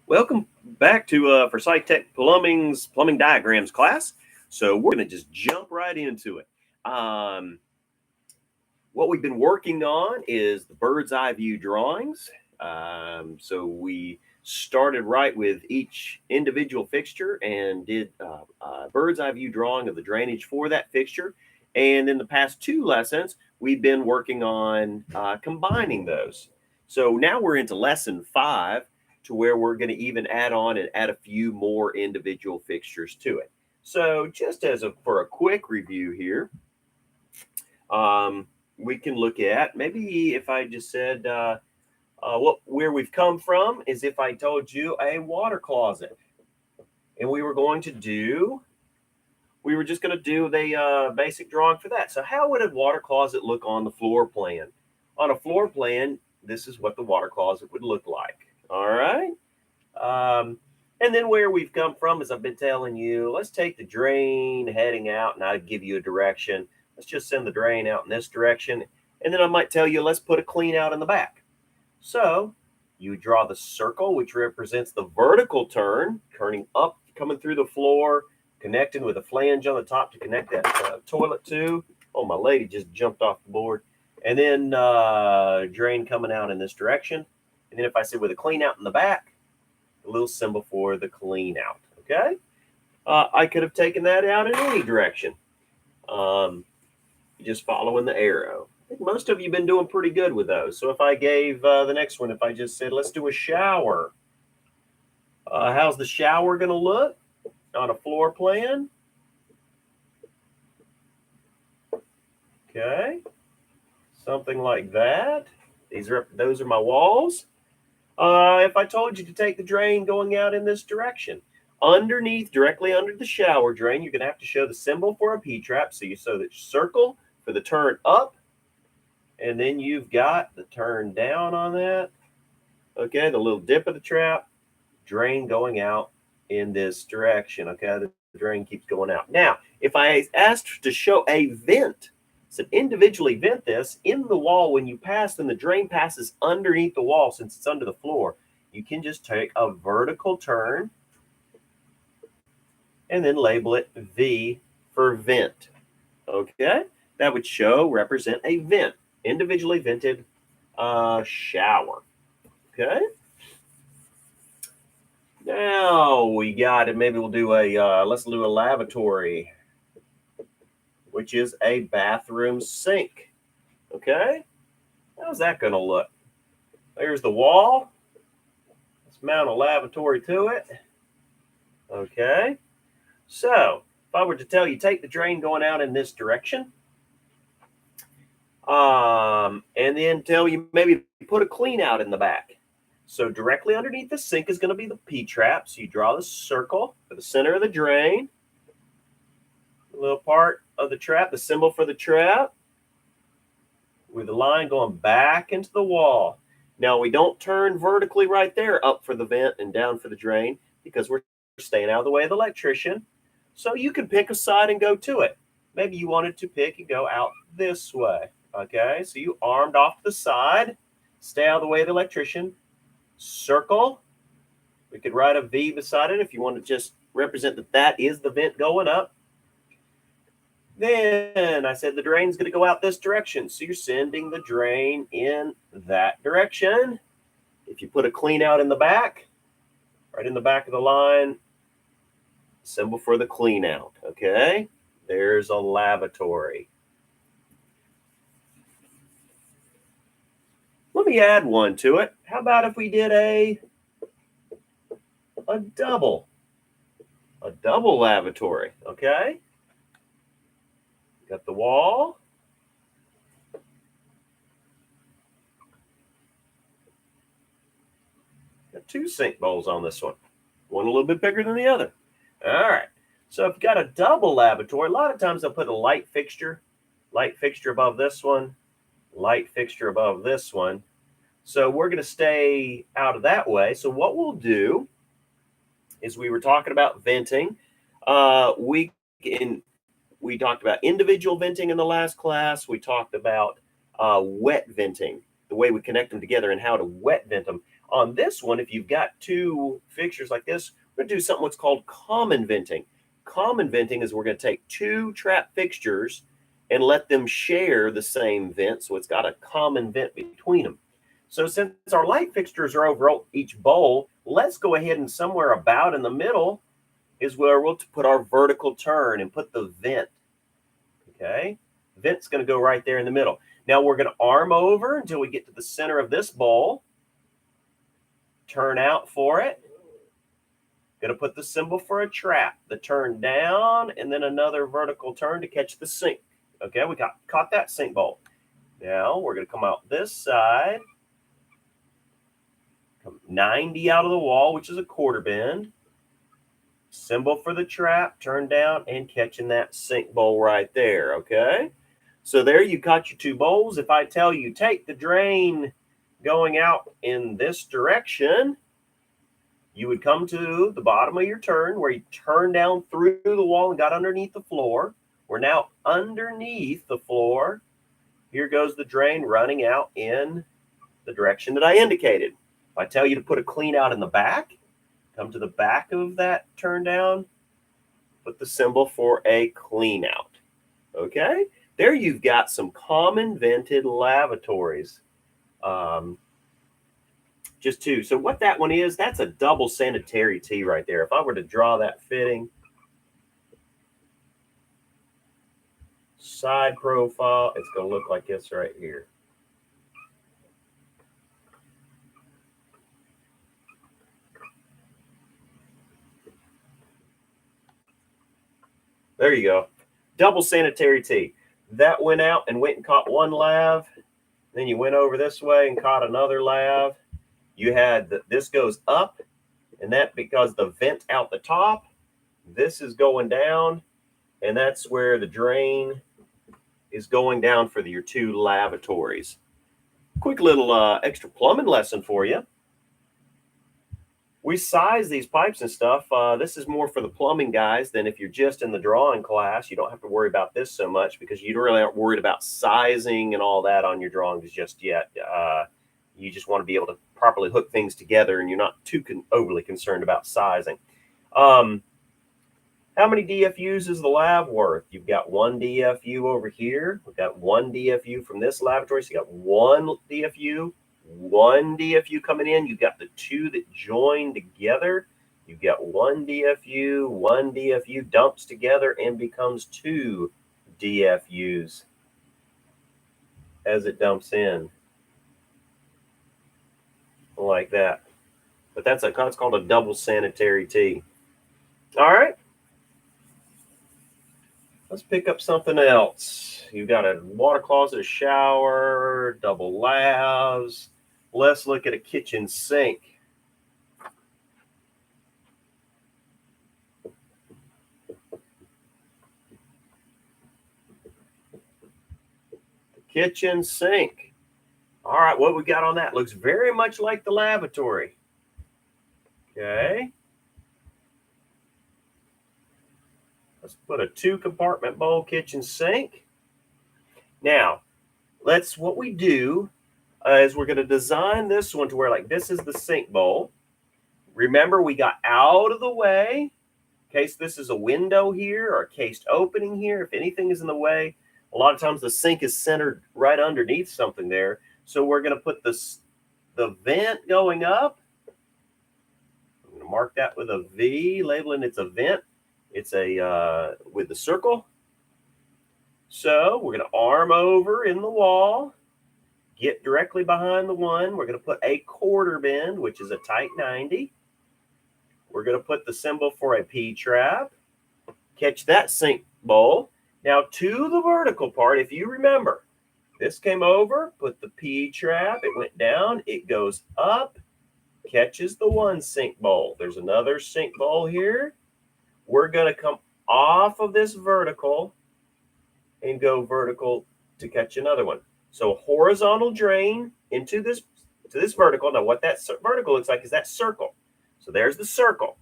Welcome back to for SciTech Plumbing's plumbing diagrams class. So we're going to just jump right into it. What we've been working on is the bird's eye view drawings. So we started right with each individual fixture and did a bird's eye view drawing of the drainage for that fixture. And in the past two lessons, we've been working on combining those. So now we're into lesson 5, to where we're going to even add on and add a few more individual fixtures to it. So just for a quick review here, we can look at maybe if I just said where we've come from is if I told you a water closet, and we were just going to do the basic drawing for that. So how would a water closet look on the floor plan? On a floor plan, this is what the water closet would look like. All right. And then where we've come from, as I've been telling you, let's take the drain heading out, and I'd give you a direction. Let's just send the drain out in this direction. And then I might tell you, let's put a clean out in the back. So you draw the circle, which represents the vertical turn, turning up, coming through the floor, connecting with a flange on the top to connect that toilet to. Oh, my lady just jumped off the board. And then drain coming out in this direction. And then if I said with a clean out in the back, a little symbol for the clean out. Okay. I could have taken that out in any direction. Just following the arrow. I think most of you have been doing pretty good with those. So if I gave the next one, if I just said, let's do a shower. How's the shower going to look on a floor plan? Okay. Something like that. Those are my walls. If I told you to take the drain going out in this direction, directly under the shower drain, you're going to have to show the symbol for a P-trap. So you show the circle for the turn up, and then you've got the turn down on that. Okay, the little dip of the trap, drain going out in this direction. Okay, the drain keeps going out. Now, if I asked to show a vent, so individually vent this in the wall when you pass, then the drain passes underneath the wall since it's under the floor. You can just take a vertical turn and then label it V for vent. Okay, that would represent a vent, individually vented shower. Okay. Now we got it. Maybe we'll do let's do a lavatory, which is a bathroom sink. Okay, how's that going to look? There's the wall. Let's mount a lavatory to it. Okay, so if I were to tell you, take the drain going out in this direction, and then tell you maybe put a clean out in the back. So directly underneath the sink is going to be the P-trap. So you draw the circle for the center of the drain, the little part of the trap, the symbol for the trap, with the line going back into the wall. Now we don't turn vertically right there, up for the vent and down for the drain, because we're staying out of the way of the electrician. So you can pick a side and go to it. Maybe you wanted to pick and go out this way. Okay, so you armed off to the side, stay out of the way of the electrician, circle. We could write a V beside it if you want to just represent that is the vent going up. Then I said the drain's going to go out this direction. So you're sending the drain in that direction. If you put a clean out in the back, right in the back of the line, symbol for the clean out. Okay, there's a lavatory. Let me add one to it. How about if we did a double lavatory? Okay. Got the wall. Got 2 sink bowls on this one. One a little bit bigger than the other. All right. So if you've got a double lavatory, a lot of times they'll put a light fixture above this one, light fixture above this one. So we're going to stay out of that way. So what we'll do is, we were talking about venting. We talked about individual venting in the last class. We talked about wet venting, the way we connect them together and how to wet vent them. On this one, if you've got two fixtures like this, we're going to do something what's called common venting. Common venting is we're going to take two trap fixtures and let them share the same vent, so it's got a common vent between them. So since our light fixtures are over each bowl, let's go ahead and somewhere about in the middle is where we'll put our vertical turn and put the vent. Okay, vent's going to go right there in the middle. Now we're going to arm over until we get to the center of this bowl. Turn out for it. Going to put the symbol for a trap, the turn down, and then another vertical turn to catch the sink. Okay, we caught that sink bowl. Now we're going to come out this side, come 90 out of the wall, which is a quarter bend. Symbol for the trap, turn down, and catching that sink bowl right there. Okay, so there you caught your two bowls. If I tell you take the drain going out in this direction, you would come to the bottom of your turn where you turn down through the wall and got underneath the floor. We're now underneath the floor. Here goes the drain running out in the direction that I indicated. If I tell you to put a clean out in the back, come to the back of that turn down, put the symbol for a clean out. Okay, there you've got some common vented lavatories. Just two. So what that one is, that's a double sanitary tee right there. If I were to draw that fitting, side profile, it's going to look like this right here. There you go. Double sanitary tee. That went out and went and caught one lav. Then you went over this way and caught another lav. You had this goes up, and that because the vent out the top, this is going down, and that's where the drain is going down for your two lavatories. Quick little extra plumbing lesson for you. We size these pipes and stuff. This is more for the plumbing guys than if you're just in the drawing class. You don't have to worry about this so much because you really aren't worried about sizing and all that on your drawings just yet. You just want to be able to properly hook things together, and you're not too overly concerned about sizing. How many DFUs is the lav worth? You've got one DFU over here. We've got one DFU from this lavatory. So you got one DFU coming in. You've got the two that join together. You've got one DFU dumps together and becomes two DFUs as it dumps in. Like that. But that's called a double sanitary tee. All right. Let's pick up something else. You've got a water closet, a shower, double lavs. Let's look at a kitchen sink. The kitchen sink. All right, what we got on that looks very much like the lavatory. Okay. Let's put a 2-compartment bowl kitchen sink. Now, what we do is we're going to design this one to where like this is the sink bowl. Remember, we got out of the way in case this is a window here or a cased opening here. If anything is in the way, a lot of times the sink is centered right underneath something there. So we're going to put the vent going up. I'm going to mark that with a V, labeling it's a vent. It's with the circle. So we're going to arm over in the wall, get directly behind the one. We're going to put a quarter bend, which is a tight 90. We're going to put the symbol for a P-trap. Catch that sink bowl. Now to the vertical part, if you remember, this came over, put the P-trap, it went down, it goes up, catches the one sink bowl. There's another sink bowl here. We're going to come off of this vertical and go vertical to catch another one. So horizontal drain into this vertical. Now what that vertical looks like is that circle. So there's the circle.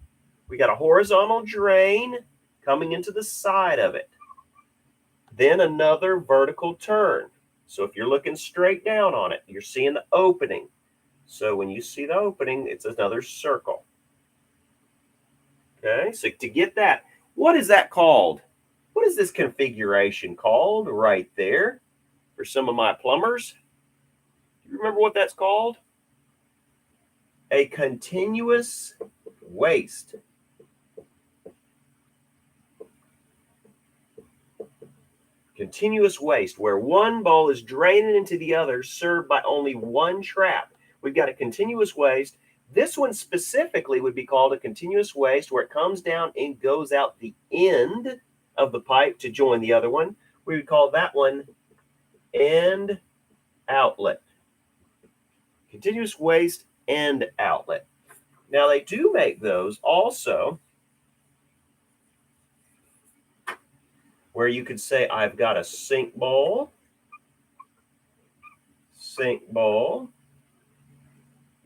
We got a horizontal drain coming into the side of it. Then another vertical turn. So if you're looking straight down on it, you're seeing the opening. So when you see the opening, it's another circle. Okay, so to get that, what is that called? What is this configuration called right there for some of my plumbers? Do you remember what that's called? A continuous waste. Continuous waste, where one bowl is draining into the other, served by only one trap. We've got a continuous waste. This one specifically would be called a continuous waste, where it comes down and goes out the end of the pipe to join the other one. We would call that one end outlet. Continuous waste end outlet. Now, they do make those also where you could say, I've got a sink bowl.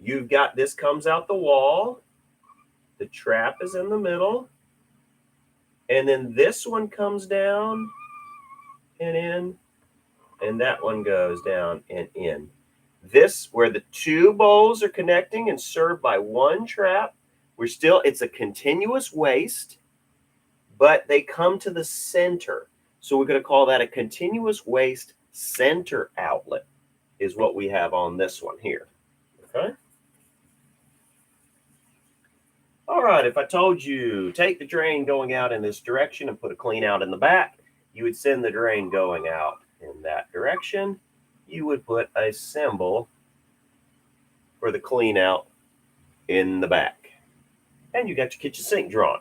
You've got, this comes out the wall. The trap is in the middle. And then this one comes down and in, and that one goes down and in. This, where the two bowls are connecting and served by one trap, it's a continuous waste, but they come to the center. So we're going to call that a continuous waste center outlet is what we have on this one here. Okay. All right, if I told you take the drain going out in this direction and put a clean out in the back, you would send the drain going out in that direction. You would put a symbol for the clean out in the back. And you got your kitchen sink drawn.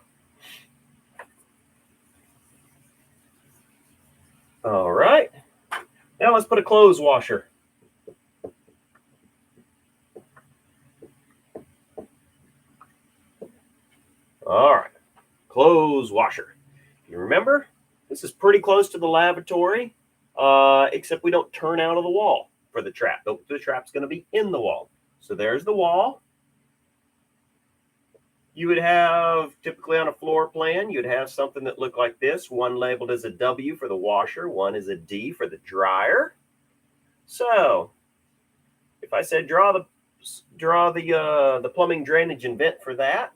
All right. Now let's put a clothes washer. All right. Clothes washer. You remember, this is pretty close to the lavatory, except we don't turn out of the wall for the trap. The trap's going to be in the wall. So there's the wall. You would have, typically on a floor plan, you'd have something that looked like this. One labeled as a W for the washer, one is a D for the dryer. So if I said draw the plumbing drainage and vent for that,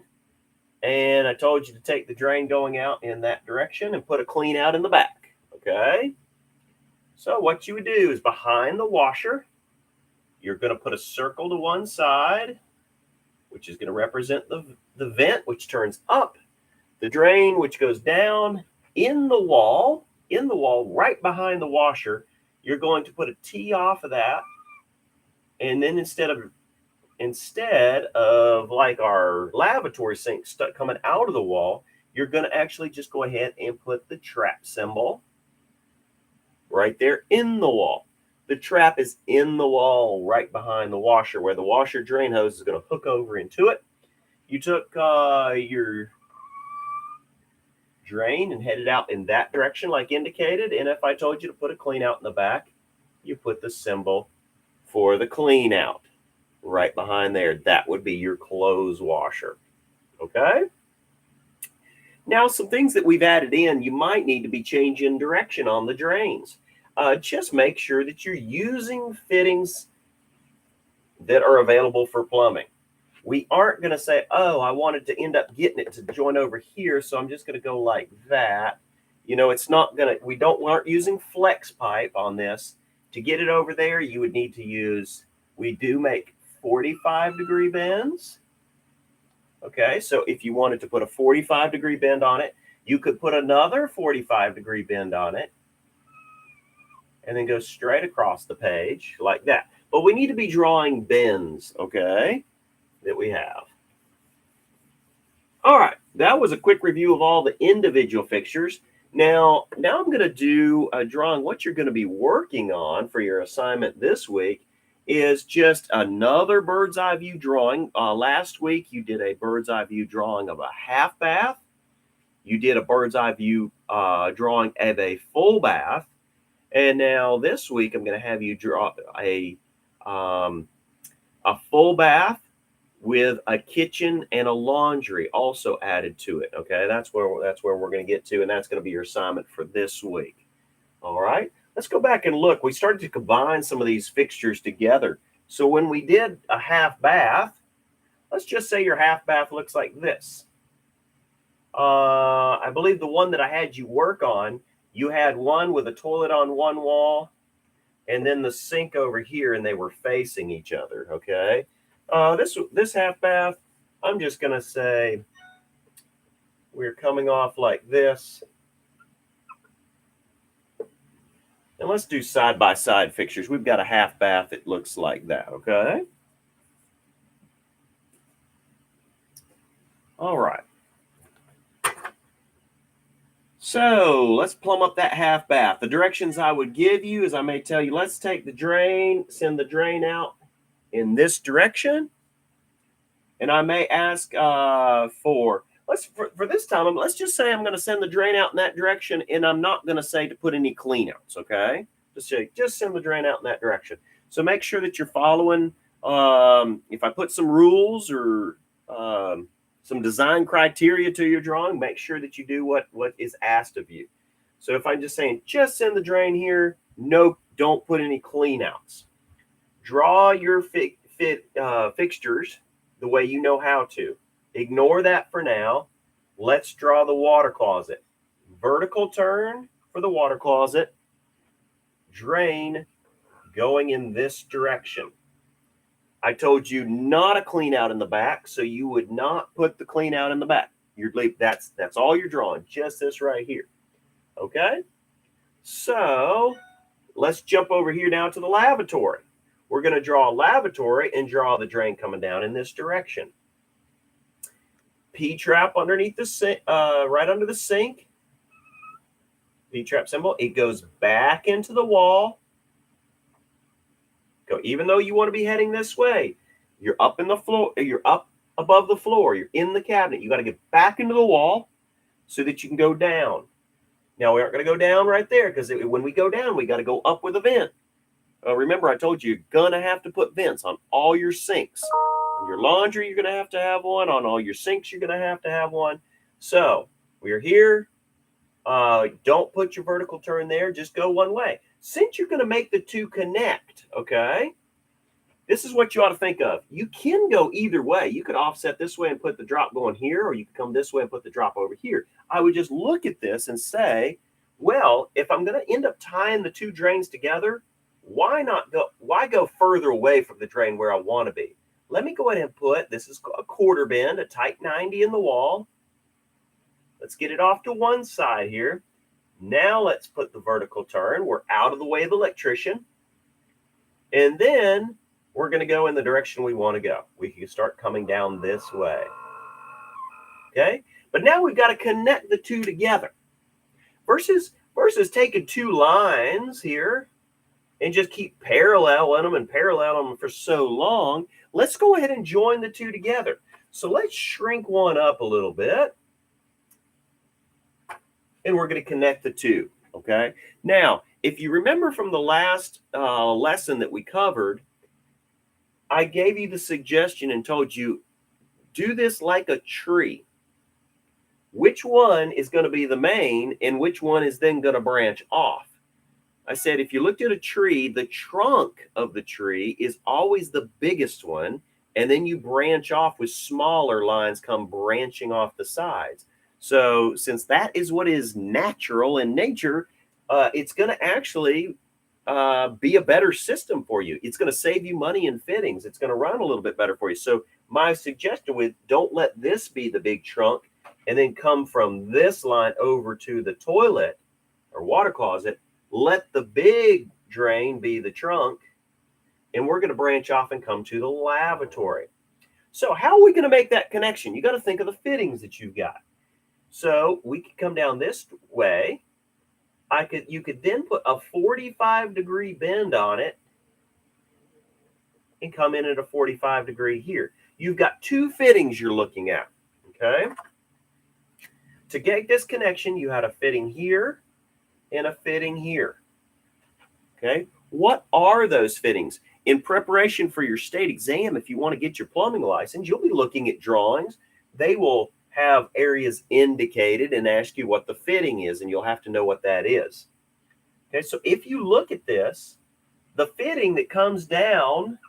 and I told you to take the drain going out in that direction and put a clean out in the back, okay? So what you would do is behind the washer, you're going to put a circle to one side, which is going to represent the vent, which turns up, the drain, which goes down in the wall right behind the washer. You're going to put a T off of that, and then instead of like our lavatory sink stuck coming out of the wall, you're going to actually just go ahead and put the trap symbol right there in the wall. The trap is in the wall right behind the washer, where the washer drain hose is going to hook over into it. You took your drain and headed out in that direction like indicated. And if I told you to put a clean out in the back, you put the symbol for the clean out right behind there. That would be your clothes washer. Okay. Now, some things that we've added in, you might need to be changing direction on the drains. Just make sure that you're using fittings that are available for plumbing. We aren't going to say, oh, I wanted to end up getting it to join over here, so I'm just going to go like that. You know, it's not going to, we aren't using flex pipe on this. To get it over there, you would need to use, we do make 45-degree bends. Okay, so if you wanted to put a 45-degree bend on it, you could put another 45-degree bend on it and then go straight across the page like that. But we need to be drawing bends, okay, that we have. All right, that was a quick review of all the individual fixtures. Now I'm going to do a drawing. What you're going to be working on for your assignment this week is just another bird's eye view drawing. Last week, you did a bird's eye view drawing of a half bath. You did a bird's eye view drawing of a full bath. And now this week, I'm going to have you draw a full bath with a kitchen and a laundry also added to it. Okay, that's where we're going to get to, and that's going to be your assignment for this week. All right, let's go back and look. We started to combine some of these fixtures together. So when we did a half bath, let's just say your half bath looks like this. I believe the one that I had you work on, you had one with a toilet on one wall and then the sink over here, and they were facing each other, okay? This half bath, I'm just going to say we're coming off like this. And let's do side-by-side fixtures. We've got a half bath that looks like that, okay? All right. So let's plumb up that half bath. The directions I would give you is I may tell you, let's take the drain, send the drain out in this direction. And I may ask for this time, let's just say I'm going to send the drain out in that direction, and I'm not going to say to put any clean outs, okay? Just send the drain out in that direction. So make sure that you're following, if I put some rules or some design criteria to your drawing, make sure that you do what is asked of you. So if I'm just saying, just send the drain here, no, don't put any clean outs. Draw your fixtures the way you know how to. Ignore that for now. Let's draw the water closet. Vertical turn for the water closet. Drain going in this direction. I told you not a clean out in the back, so you would not put the clean out in the back. That's all you're drawing, just this right here. Okay? So let's jump over here now to the lavatory. We're going to draw a lavatory and draw the drain coming down in this direction. P-trap underneath the sink, right under the sink. P-trap symbol. It goes back into the wall. Even though you want to be heading this way, you're up in the floor, you're up above the floor, you're in the cabinet. You got to get back into the wall so that you can go down. Now, we aren't going to go down right there because when we go down, we got to go up with a vent. Remember, I told you, you're going to have to put vents on all your sinks. On your laundry, you're going to have one. On all your sinks, you're going to have one. So we're here. Don't put your vertical turn there. Just go one way. Since you're going to make the two connect, okay, this is what you ought to think of. You can go either way. You could offset this way and put the drop going here, or you could come this way and put the drop over here. I would just look at this and say, well, if I'm going to end up tying the two drains together, why go further away from the drain where I want to be? Let me go ahead and put, this is a quarter bend, a tight 90 in the wall. Let's get it off to one side here. Now let's put the vertical turn. We're out of the way of the electrician. And then we're going to go in the direction we want to go. We can start coming down this way. Okay? But now we've got to connect the two together. Versus taking two lines here and just keep paralleling them for so long. Let's go ahead and join the two together. So let's shrink one up a little bit. And we're going to connect the two, okay? Now, if you remember from the last lesson that we covered, I gave you the suggestion and told you, do this like a tree. Which one is going to be the main and which one is then going to branch off? I said, if you looked at a tree, the trunk of the tree is always the biggest one, and then you branch off with smaller lines come branching off the sides. So since that is what is natural in nature, it's going to actually be a better system for you. It's going to save you money in fittings. It's going to run a little bit better for you. So my suggestion was don't let this be the big trunk and then come from this line over to the toilet or water closet. Let the big drain be the trunk, and we're going to branch off and come to the lavatory. So how are we going to make that connection? You got to think of the fittings that you've got. So we could come down this way. You could then put a 45-degree bend on it and come in at a 45-degree here. You've got two fittings you're looking at, okay? To get this connection, you had a fitting here and a fitting here, okay? What are those fittings? In preparation for your state exam, if you want to get your plumbing license, you'll be looking at drawings. They will have areas indicated and ask you what the fitting is, and you'll have to know what that is. Okay, so if you look at this, the fitting that comes down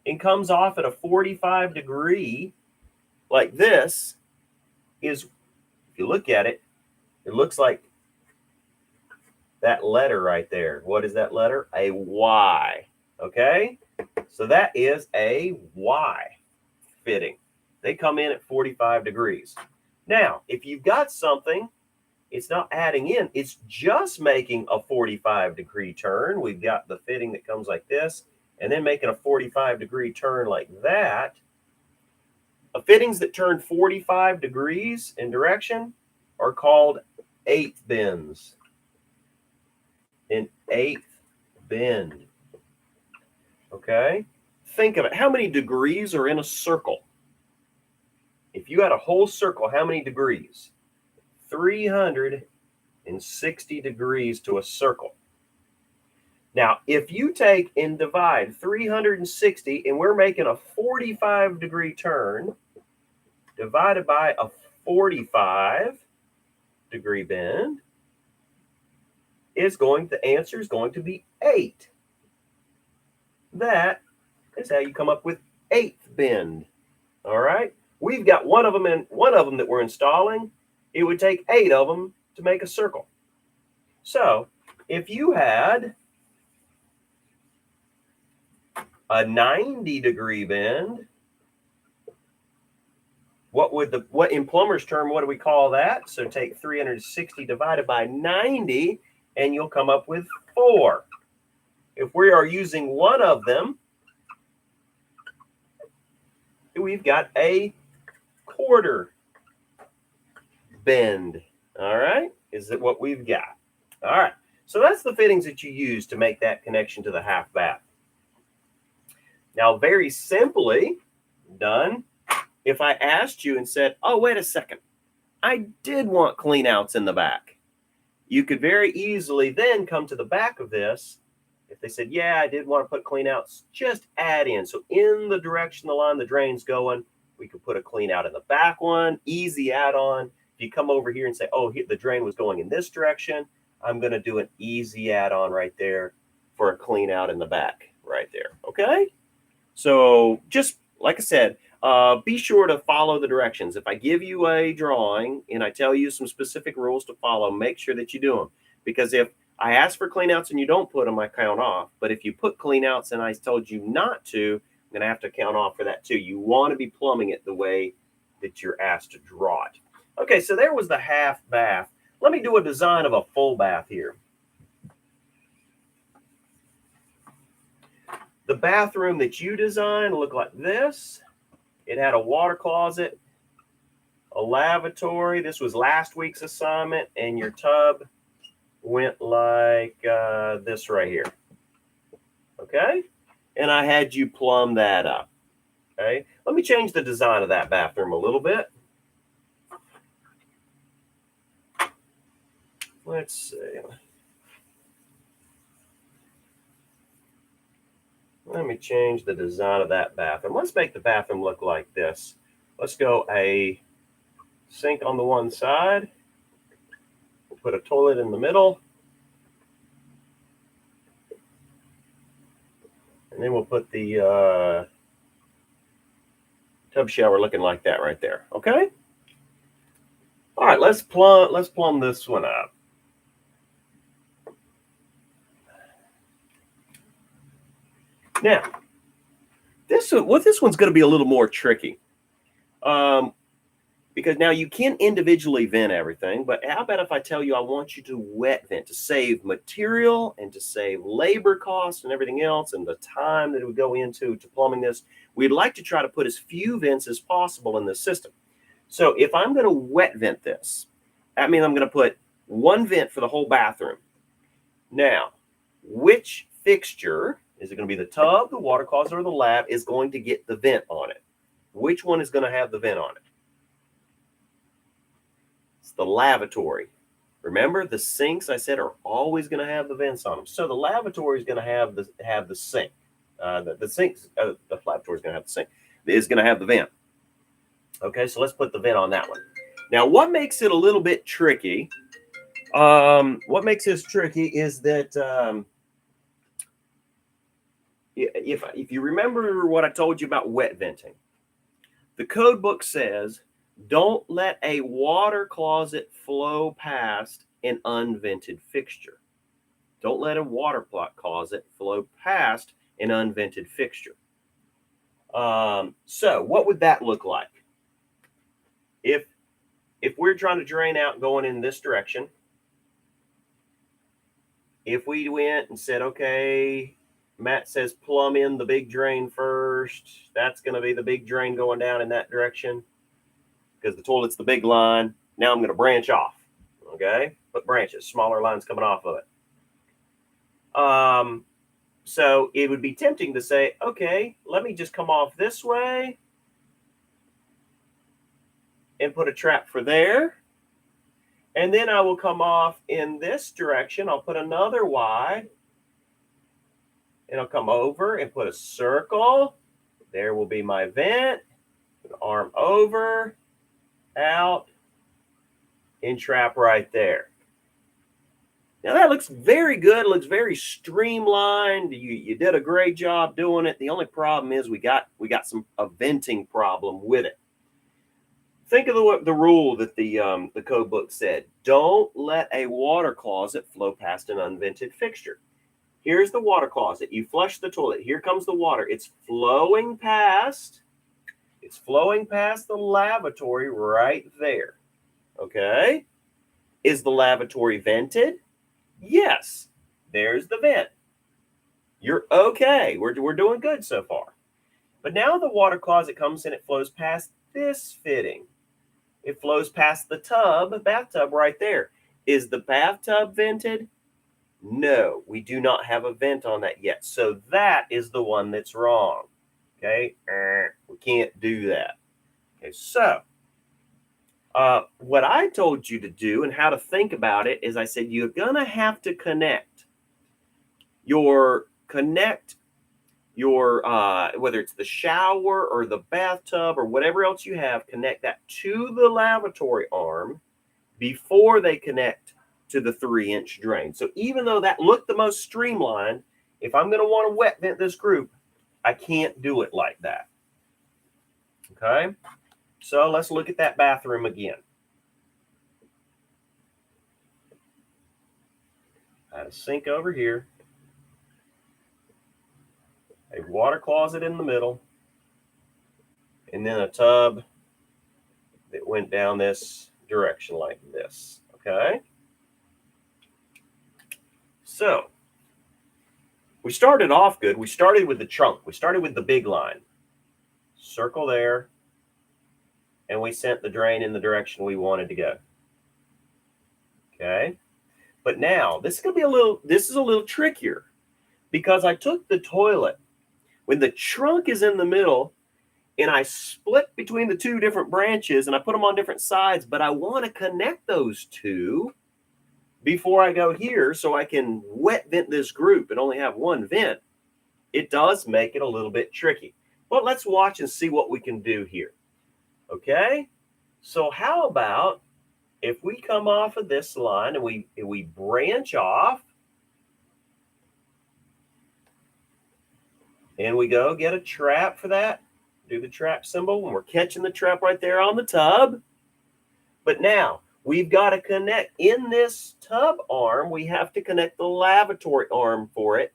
and comes off at a 45 degree like this is, if you look at it, it looks like that letter right there. What is that letter? A Y. Okay? So that is a Y fitting. They come in at 45 degrees. Now, if you've got something, it's not adding in, it's just making a 45-degree turn. We've got the fitting that comes like this, and then making a 45-degree turn like that. Fittings that turn 45 degrees in direction are called eighth bends. An eighth bend. Okay? Think of it. How many degrees are in a circle? If you had a whole circle, how many degrees? 360 degrees to a circle. Now, if you take and divide 360, and we're making a 45-degree turn, divided by a 45-degree bend, the answer is going to be 8. That is how you come up with eighth bend. All right? We've got one of them that we're installing. It would take 8 of them to make a circle. So, if you had a 90-degree bend, what in plumber's term, what do we call that? So take 360 divided by 90, and you'll come up with 4. If we are using one of them, we've got a quarter bend. All right, is that what we've got? All right, so that's the fittings that you use to make that connection to the half bath. Now, very simply done, if I asked you and said, oh, wait a second, I did want clean outs in the back, you could very easily then come to the back of this. If they said, yeah, I did want to put clean outs, just add in. So in the direction the line the drain's going, we could put a clean out in the back one, easy add-on. If you come over here and say, oh, the drain was going in this direction, I'm going to do an easy add-on right there for a clean out in the back right there. Okay? So just like I said, be sure to follow the directions. If I give you a drawing and I tell you some specific rules to follow, make sure that you do them. Because if I ask for clean outs and you don't put them, I count off. But if you put clean outs and I told you not to, I'm going to have to count off for that too. You want to be plumbing it the way that you're asked to draw it. Okay, so there was the half bath. Let me do a design of a full bath here. The bathroom that you designed looked like this. It had a water closet, a lavatory. This was last week's assignment, and your tub went like this right here. Okay? And I had you plumb that up. Okay? Let me change the design of that bathroom a little bit. Let's see. Let me change the design of that bathroom. Let's make the bathroom look like this. Let's go a sink on the one side. We'll put a toilet in the middle. And then we'll put the tub shower looking like that right there. Okay? All right, let's plumb this one up. Now, this one's going to be a little more tricky, because now you can individually vent everything, but how about if I tell you I want you to wet vent to save material and to save labor costs and everything else and the time that it would go into plumbing this? We'd like to try to put as few vents as possible in this system. So if I'm going to wet vent this, that means I'm going to put one vent for the whole bathroom. Now, which fixture, is it going to be the tub, the water closet, or the lab, is going to get the vent on it? Which one is going to have the vent on it? It's the lavatory. Remember, the sinks I said are always going to have the vents on them. So the lavatory is going to have the sink. The lavatory is going to have the sink. Is going to have the vent. Okay, so let's put the vent on that one. Now, what makes it a little bit tricky? What makes this tricky is that if you remember what I told you about wet venting, the code book says don't let a water closet flow past an unvented fixture. Don't let a water closet flow past an unvented fixture. So what would that look like? If we're trying to drain out going in this direction, if we went and said, okay, Matt says plumb in the big drain first, that's going to be the big drain going down in that direction because the toilet's the big line. Now I'm going to branch off. Okay, put branches, smaller lines coming off of it. So it would be tempting to say, okay, let me just come off this way and put a trap for there. And then I will come off in this direction. I'll put another Y. And I'll come over and put a circle. There will be my vent. An arm over, out, and trap right there. Now that looks very good. It looks very streamlined. You did a great job doing it. The only problem is we got a venting problem with it. Think of the rule that the code book said. Don't let a water closet flow past an unvented fixture. Here's the water closet. You flush the toilet. Here comes the water. It's flowing past the lavatory right there. Okay? Is the lavatory vented? Yes. There's the vent. You're okay. We're doing good so far. But now the water closet comes in, it flows past this fitting. It flows past the bathtub right there. Is the bathtub vented? No, we do not have a vent on that yet. So that is the one that's wrong. Okay, we can't do that. Okay, so what I told you to do and how to think about it is I said you're going to have to connect your whether it's the shower or the bathtub or whatever else you have, connect that to the lavatory arm before they connect to the 3-inch drain. So even though that looked the most streamlined, if I'm going to want to wet vent this group, I can't do it like that. Okay, so let's look at that bathroom again. I had a sink over here, a water closet in the middle, and then a tub that went down this direction like this. Okay, so we started off good. We started with the trunk. We started with the big line. Circle there. And we sent the drain in the direction we wanted to go. Okay. But now this is a little trickier because I took the toilet when the trunk is in the middle and I split between the two different branches and I put them on different sides, but I want to connect those two before I go here so I can wet vent this group and only have one vent. It does make it a little bit tricky. But let's watch and see what we can do here. Okay, so how about if we come off of this line and we branch off and we go get a trap for that, do the trap symbol, and we're catching the trap right there on the tub. But now we've got to connect in this tub arm. We have to connect the lavatory arm for it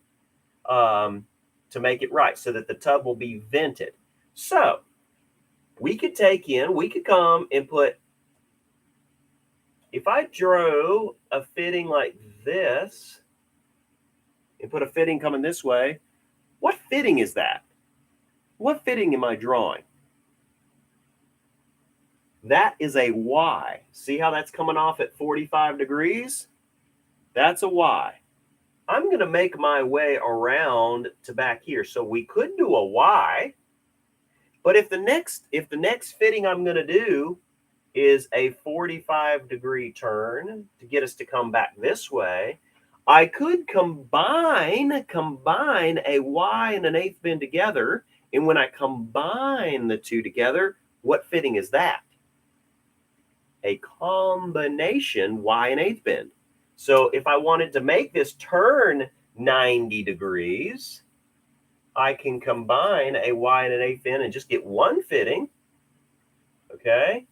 to make it right so that the tub will be vented. So we could come and put, if I drew a fitting like this and put a fitting coming this way, what fitting is that? What fitting am I drawing? That is a Y. See how that's coming off at 45 degrees? That's a Y. I'm going to make my way around to back here. So we could do a Y. But if the next fitting I'm going to do is a 45-degree turn to get us to come back this way, I could combine a Y and an eighth bend together. And when I combine the two together, what fitting is that? A combination Y and eighth bend. So if I wanted to make this turn 90 degrees, I can combine a Y and an A fin and just get one fitting, okay?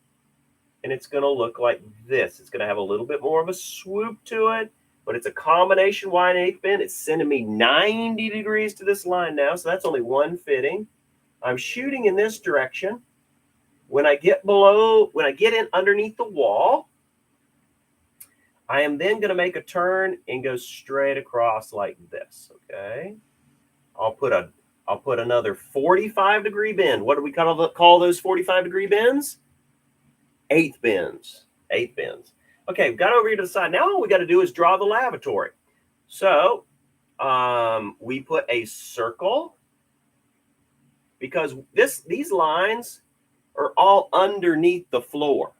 And it's going to look like this. It's going to have a little bit more of a swoop to it, but it's a combination Y and A fin. It's sending me 90 degrees to this line now, so that's only one fitting. I'm shooting in this direction. When I get in underneath the wall, I am then going to make a turn and go straight across like this, okay? I'll put another 45-degree bend. What do we call those 45-degree bends? Eighth bends. Eighth bends. Okay, we've got over here to the side. Now all we got to do is draw the lavatory. So we put a circle because these lines are all underneath the floor.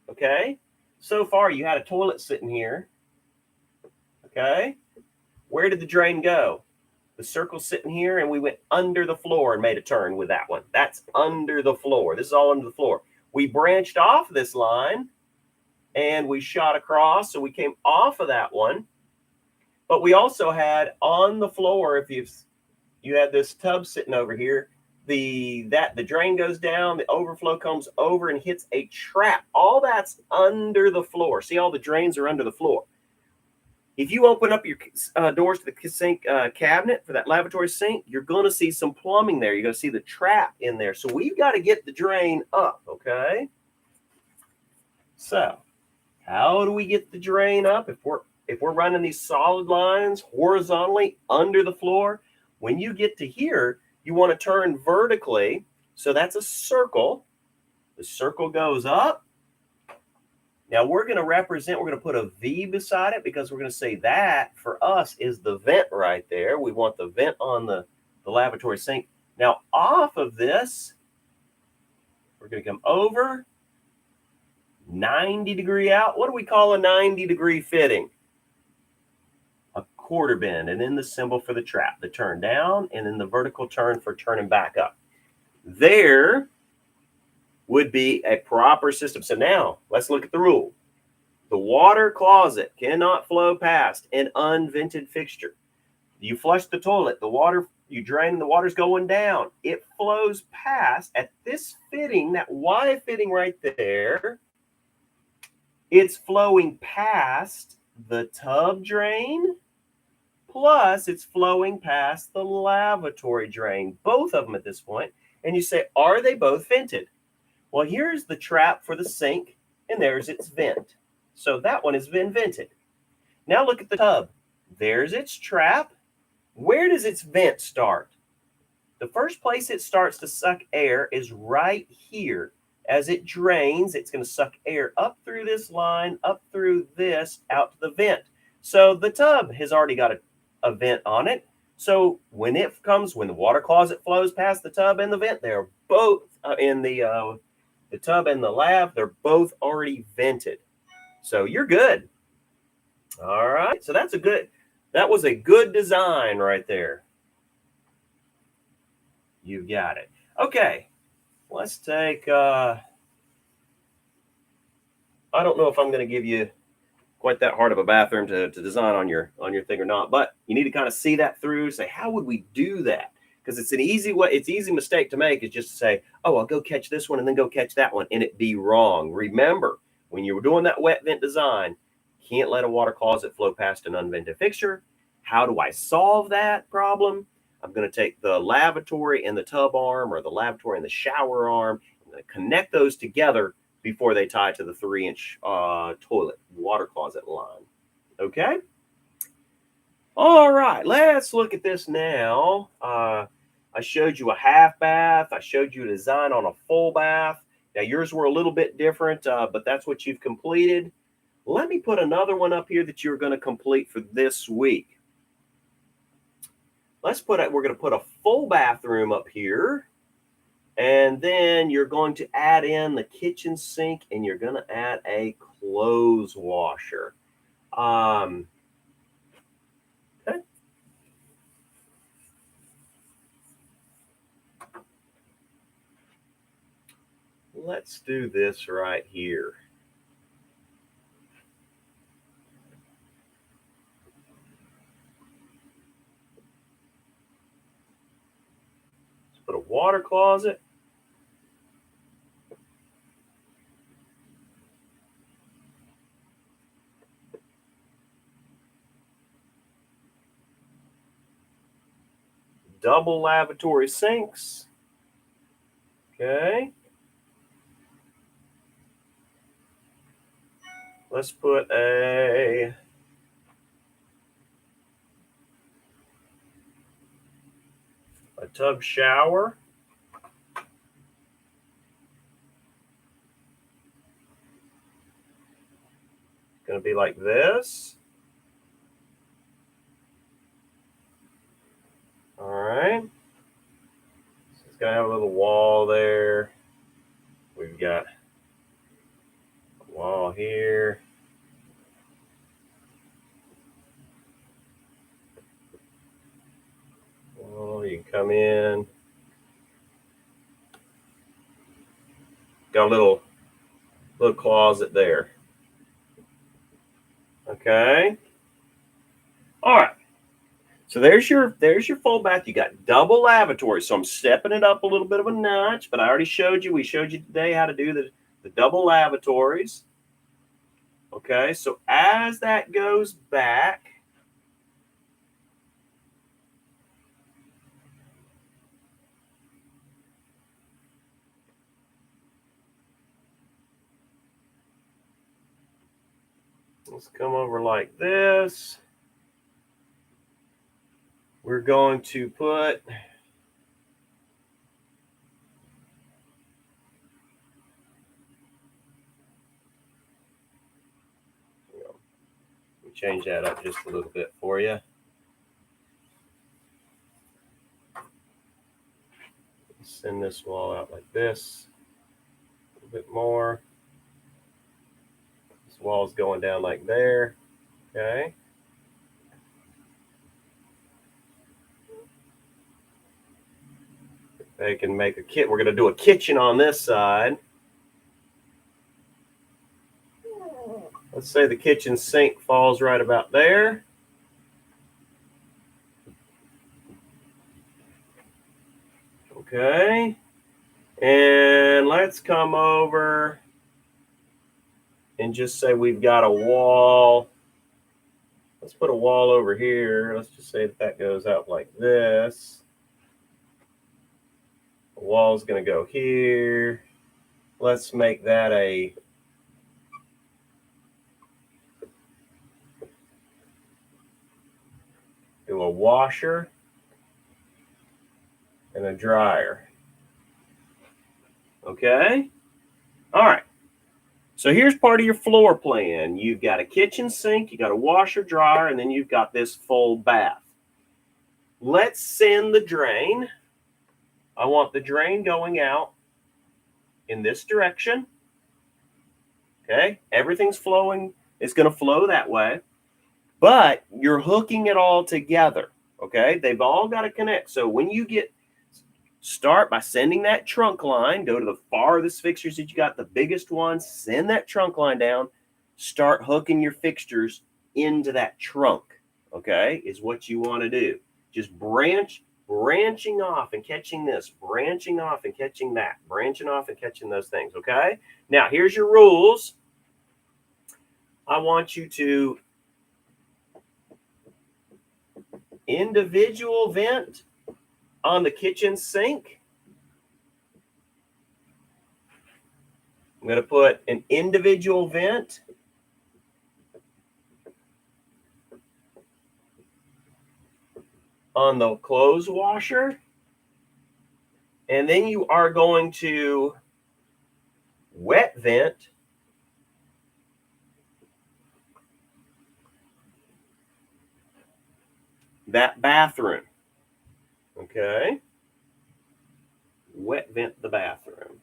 Okay? So far, you had a toilet sitting here. Okay? Where did the drain go? The circle's sitting here, and we went under the floor and made a turn with that one. That's under the floor. This is all under the floor. We branched off this line, and we shot across, so we came off of that one. But we also had on the floor, if you had this tub sitting over here, the drain goes down, the overflow comes over and hits a trap. All that's under the floor. See, all the drains are under the floor. If you open up your doors to the sink cabinet for that lavatory sink, you're going to see some plumbing there. You're going to see the trap in there. So we've got to get the drain up, okay? So how do we get the drain up? If we're running these solid lines horizontally under the floor, when you get to here, you want to turn vertically. So that's a circle. The circle goes up. Now we're going to put a V beside it because we're going to say that for us is the vent right there. We want the vent on the lavatory sink. Now off of this, we're going to come over 90 degree out. What do we call a 90 degree fitting? A quarter bend, and then the symbol for the trap, the turn down, and then the vertical turn for turning back up. There would be a proper system. So now let's look at the rule. The water closet cannot flow past an unvented fixture. You flush the toilet, you drain, the water's going down. It flows past at this fitting, that Y fitting right there. It's flowing past the tub drain, plus it's flowing past the lavatory drain, both of them at this point. And you say, are they both vented? Well, here's the trap for the sink, and there's its vent. So that one has been vented. Now look at the tub. There's its trap. Where does its vent start? The first place it starts to suck air is right here. As it drains, it's going to suck air up through this line, up through this, out to the vent. So the tub has already got a vent on it. So when the water closet flows past the tub and the vent, they're both in the tub and the lav, they're both already vented. So you're good. All right. So that was a good design right there. You got it. Okay. Let's take, I don't know if I'm going to give you quite that hard of a bathroom to design on your thing or not, but you need to kind of see that through, say, how would we do that? Because it's an easy mistake to make is just to say, oh, I'll go catch this one and then go catch that one, and it be wrong. Remember, when you were doing that wet vent design, can't let a water closet flow past an unvented fixture. How do I solve that problem? I'm going to take the lavatory and the tub arm, or the lavatory and the shower arm. I'm going to connect those together before they tie to the 3-inch toilet water closet line. Okay? All right, let's look at this now. I showed you a half bath. I showed you a design on a full bath. Now, yours were a little bit different, but that's what you've completed. Let me put another one up here that you're going to complete for this week. We're going to put a full bathroom up here. And then you're going to add in the kitchen sink, and you're going to add a clothes washer. Okay. Let's do this right here. water closet. Double lavatory sinks. Okay. Let's put a tub shower. It's going to be like this. All right. So it's going to have a little wall there. We've got a wall here. Oh, you can come in. Got a little closet there. Okay. All right. So there's your full bath. You got double lavatory. So I'm stepping it up a little bit of a notch, but I already showed you. We showed you today how to do the double lavatories. Okay. So as that goes back, let's come over like this. We're going to put change that up just a little bit for you. Send this wall out like this. A little bit more. This wall's going down like there. Okay. They can make a kit. We're going to do a kitchen on this side. Let's say the kitchen sink falls right about there. Okay. And let's come over and just say we've got a wall. Let's put a wall over here. Let's just say that goes out like this. The wall's going to go here. Let's make that do a washer and a dryer. Okay. All right. So here's part of your floor plan. You've got a kitchen sink, you got a washer, dryer, and then you've got this full bath. Let's send the drain. I want the drain going out in this direction. Okay. Everything's flowing. It's going to flow that way. But you're hooking it all together. Okay. They've all got to connect. So when you start by sending that trunk line, go to the farthest fixtures that you got, the biggest ones, send that trunk line down, start hooking your fixtures into that trunk, okay, is what you want to do. Just branching off and catching this, branching off and catching that, branching off and catching those things, okay? Now, here's your rules. I want you to individual vent on the kitchen sink. I'm going to put an individual vent on the clothes washer. And then you are going to wet vent that bathroom. Okay. Wet vent the bathroom.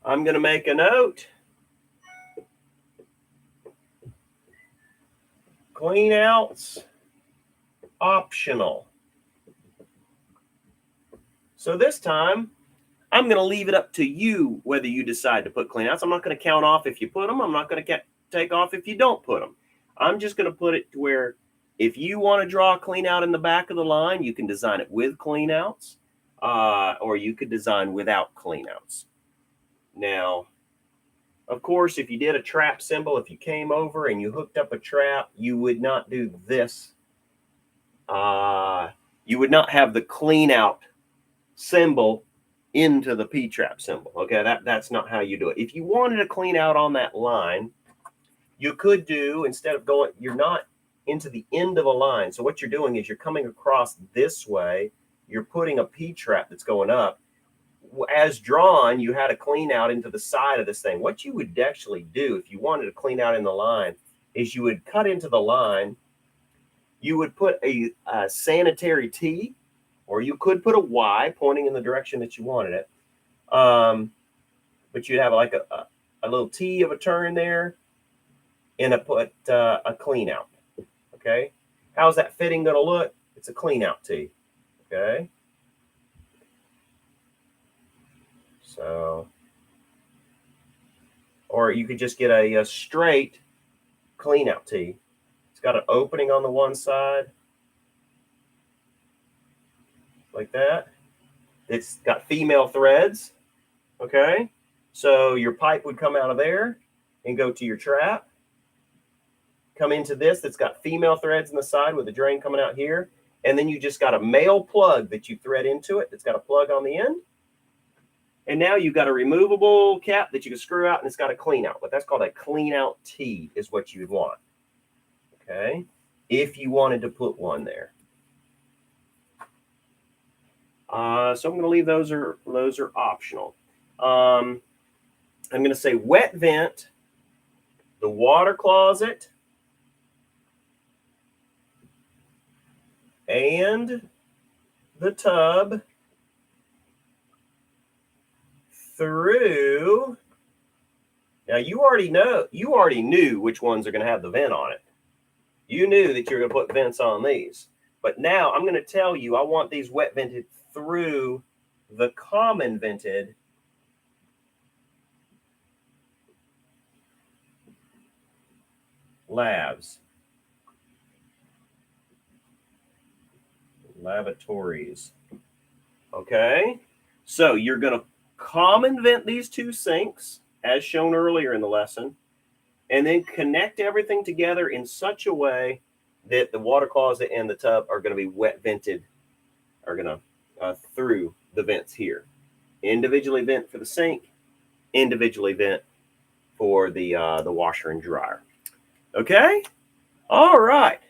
I'm going to make a note. Clean outs optional. So this time, I'm going to leave it up to you whether you decide to put clean outs. I'm not going to count off if you put them. I'm not going to take off if you don't put them. I'm just going to put it to where If you want to draw a clean out in the back of the line, you can design it with clean outs, or you could design without clean outs. Now, of course, if you did a trap symbol, if you came over and you hooked up a trap, you would not do this. You would not have the clean out symbol into the P-trap symbol. Okay, that's not how you do it. If you wanted to clean out on that line, you could do, instead of going, you're not into the end of a line. So what you're doing is you're coming across this way. You're putting a P-trap that's going up. As drawn, you had a clean out into the side of this thing. What you would actually do if you wanted to clean out in the line is you would cut into the line. You would put a sanitary T, or you could put a Y pointing in the direction that you wanted it. But you'd have like a little T of a turn there, and put a clean out. Okay, how's that fitting going to look? It's a clean out T. Okay, so, or you could just get a straight clean out T. It's got an opening on the one side, like that. It's got female threads. Okay, so your pipe would come out of there and go to your trap. Come into this that's got female threads in the side with the drain coming out here. And then you just got a male plug that you thread into it. That's got a plug on the end. And now you've got a removable cap that you can screw out, and it's got a clean out. But that's called a clean out T is what you would want. Okay, if you wanted to put one there. So I'm going to leave those are optional. I'm going to say wet vent, the water closet, and the tub through. Now you already knew which ones are going to have the vent on it. You knew that you're going to put vents on these. But now I'm going to tell you, I want these wet vented through the common vented lavatories. Okay, so you're going to common vent these two sinks as shown earlier in the lesson, and then connect everything together in such a way that the water closet and the tub are going to be wet vented, are going to through the vents here. Individually vent for the sink, individually vent for the washer and dryer. Okay, all right.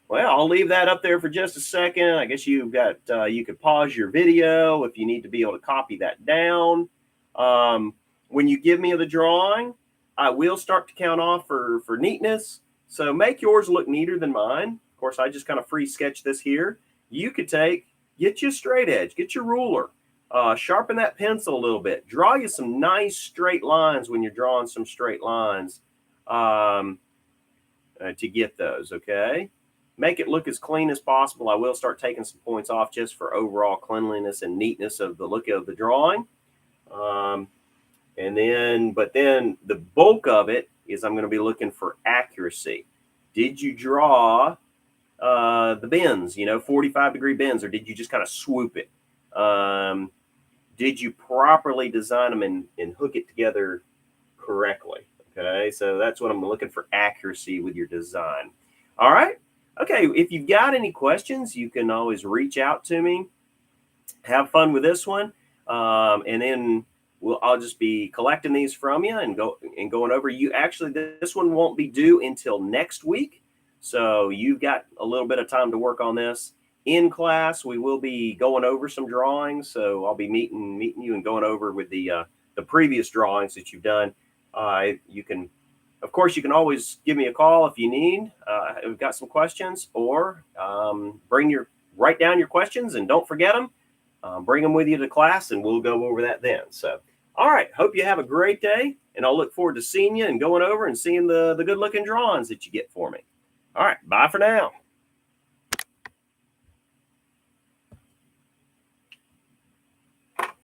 Well, I'll leave that up there for just a second. I guess you've got you could pause your video if you need to be able to copy that down. When you give me the drawing, I will start to count off for neatness. So make yours look neater than mine. Of course, I just kind of free sketch this here. You could get you a straight edge, get your ruler, sharpen that pencil a little bit, draw you some nice straight lines when you're drawing some straight lines to get those, okay? Make it look as clean as possible. I will start taking some points off just for overall cleanliness and neatness of the look of the drawing. But then the bulk of it is I'm going to be looking for accuracy. Did you draw the bends, 45-degree bends, or did you just kind of swoop it? Did you properly design them and hook it together correctly? Okay, so that's what I'm looking for, accuracy with your design. All right. Okay, if you've got any questions, you can always reach out to me. Have fun with this one, and then I'll just be collecting these from you and going over. You actually, this one won't be due until next week, so you've got a little bit of time to work on this. In class, we will be going over some drawings, so I'll be meeting you and going over with the previous drawings that you've done. Of course, you can always give me a call if you need. We've got some questions, or write down your questions and don't forget them. Bring them with you to class, and we'll go over that then. So, all right. Hope you have a great day, and I'll look forward to seeing you and going over and seeing the good-looking drawings that you get for me. All right. Bye for now.